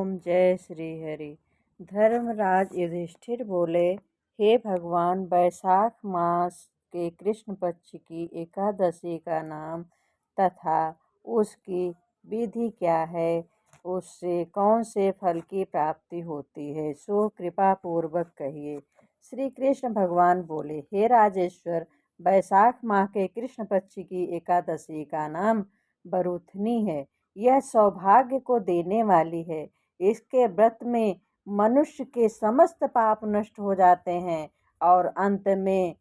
ओम जय श्री हरि। धर्मराज युधिष्ठिर बोले, हे भगवान, वैशाख मास के कृष्ण पक्ष की एकादशी का नाम तथा उसकी विधि क्या है, उससे कौन से फल की प्राप्ति होती है, सो कृपा पूर्वक कहिए। श्री कृष्ण भगवान बोले, हे राजेश्वर, वैशाख माह के कृष्ण पक्ष की एकादशी का नाम बरूथनी है। यह सौभाग्य को देने वाली है। इसके व्रत में मनुष्य के समस्त पाप नष्ट हो जाते हैं और अंत में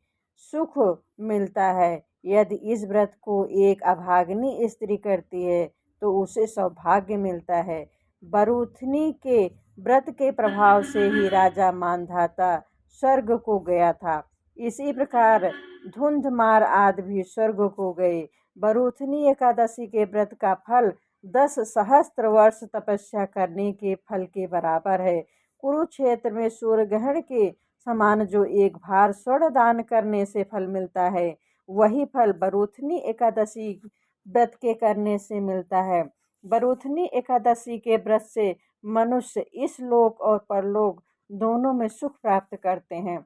सुख मिलता है। यदि इस व्रत को एक अभागिनी स्त्री करती है तो उसे सौभाग्य मिलता है। बरूथनी के व्रत के प्रभाव से ही राजा मांधाता स्वर्ग को गया था। इसी प्रकार धुंधमार आदि भी स्वर्ग को गए। बरूथनी एकादशी के व्रत का फल 10 सहस्त्र वर्ष तपस्या करने के फल के बराबर है। कुरुक्षेत्र में सूर्य ग्रहण के समान जो एक भार स्वर्ण दान करने से फल मिलता है, वही फल बरूथनी एकादशी व्रत के करने से मिलता है। बरूथनी एकादशी के व्रत से मनुष्य इस लोक और परलोक दोनों में सुख प्राप्त करते हैं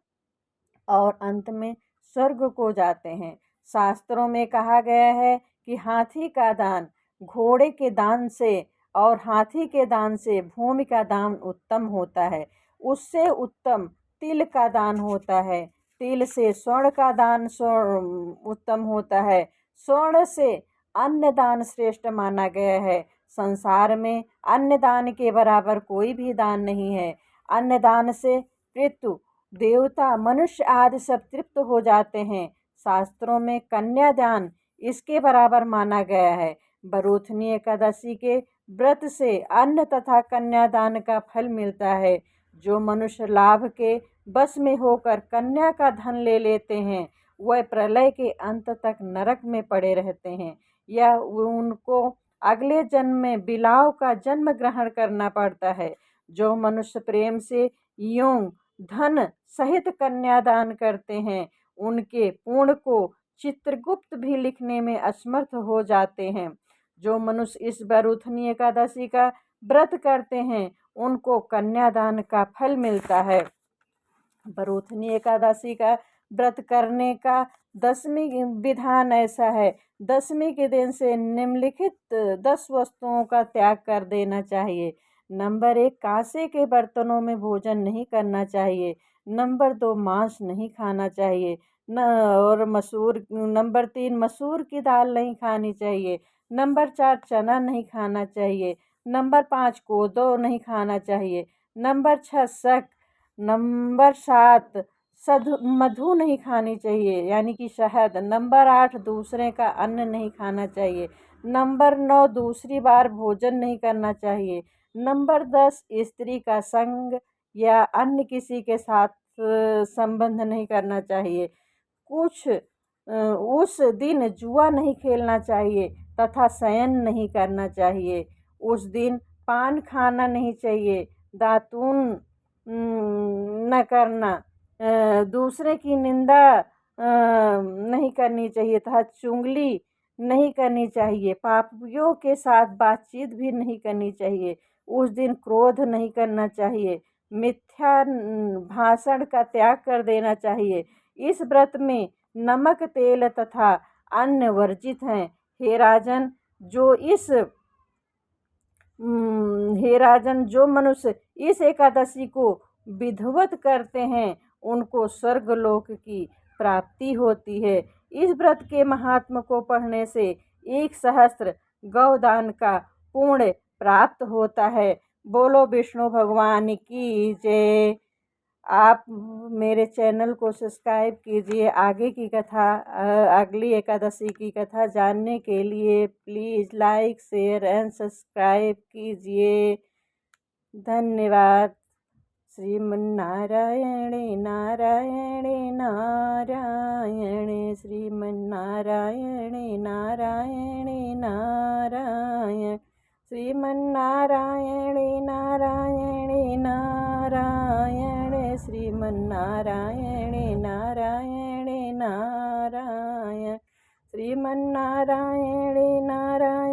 और अंत में स्वर्ग को जाते हैं। शास्त्रों में कहा गया है कि हाथी का दान घोड़े के दान से और हाथी के दान से भूमि का दान उत्तम होता है। उससे उत्तम तिल का दान होता है। तिल से स्वर्ण का दान उत्तम होता है। स्वर्ण से अन्न दान श्रेष्ठ माना गया है। संसार में अन्न दान के बराबर कोई भी दान नहीं है। अन्न दान से पृथु देवता मनुष्य आदि सब तृप्त हो जाते हैं। शास्त्रों में कन्यादान इसके बराबर माना गया है। बरूथनी एकादशी के व्रत से अन्न तथा कन्यादान का फल मिलता है। जो मनुष्य लाभ के बस में होकर कन्या का धन ले लेते हैं, वह प्रलय के अंत तक नरक में पड़े रहते हैं या उनको अगले जन्म में बिलाव का जन्म ग्रहण करना पड़ता है। जो मनुष्य प्रेम से यूं धन सहित कन्यादान करते हैं, उनके पुण्य को चित्रगुप्त भी लिखने में असमर्थ हो जाते हैं। जो मनुष्य इस बरूथनी एकादशी का व्रत करते हैं, उनको कन्यादान का फल मिलता है। बरूथनी एकादशी का व्रत करने का 10वीं विधान ऐसा है। 10वीं के दिन से निम्नलिखित 10 वस्तुओं का त्याग कर देना चाहिए। नंबर 1, कांसे के बर्तनों में भोजन नहीं करना चाहिए। नंबर 2, मांस नहीं खाना चाहिए और नंबर 3, मसूर की दाल नहीं खानी चाहिए। नंबर 4, चना नहीं खाना चाहिए। नंबर 5, कोदो नहीं खाना चाहिए। नंबर 6, शक। नंबर 7, मधु नहीं खानी चाहिए यानी कि शहद। नंबर 8, दूसरे का अन्न नहीं खाना चाहिए। नंबर 9, दूसरी बार भोजन नहीं करना चाहिए। नंबर 10, स्त्री का संग या अन्य किसी के साथ संबंध नहीं करना चाहिए। उस दिन जुआ नहीं खेलना चाहिए तथा शयन नहीं करना चाहिए। उस दिन पान खाना नहीं चाहिए, दातून न करना, दूसरे की निंदा नहीं करनी चाहिए तथा चुगली नहीं करनी चाहिए। पापियों के साथ बातचीत भी नहीं करनी चाहिए। उस दिन क्रोध नहीं करना चाहिए। मिथ्या भाषण का त्याग कर देना चाहिए। इस व्रत में नमक, तेल तथा अन्न वर्जित हैं। हे राजन, जो मनुष्य इस एकादशी को विधिवत करते हैं, उनको स्वर्गलोक की प्राप्ति होती है। इस व्रत के महात्म को पढ़ने से 1 सहस्त्र गौदान का पुण्य प्राप्त होता है। बोलो विष्णु भगवान की जय। आप मेरे चैनल को सब्सक्राइब कीजिए। आगे की कथा, अगली एकादशी की कथा जानने के लिए please like, share and subscribe कीजिए। धन्यवाद। श्रीमन्नारायण नारायण नारायण, श्रीमन्नारायण नारायण नारायण, श्रीमन्नारायण नारायण नारायण, श्रीमन्नारायण नारायण नारायण, श्रीमन्नारायण नारायण।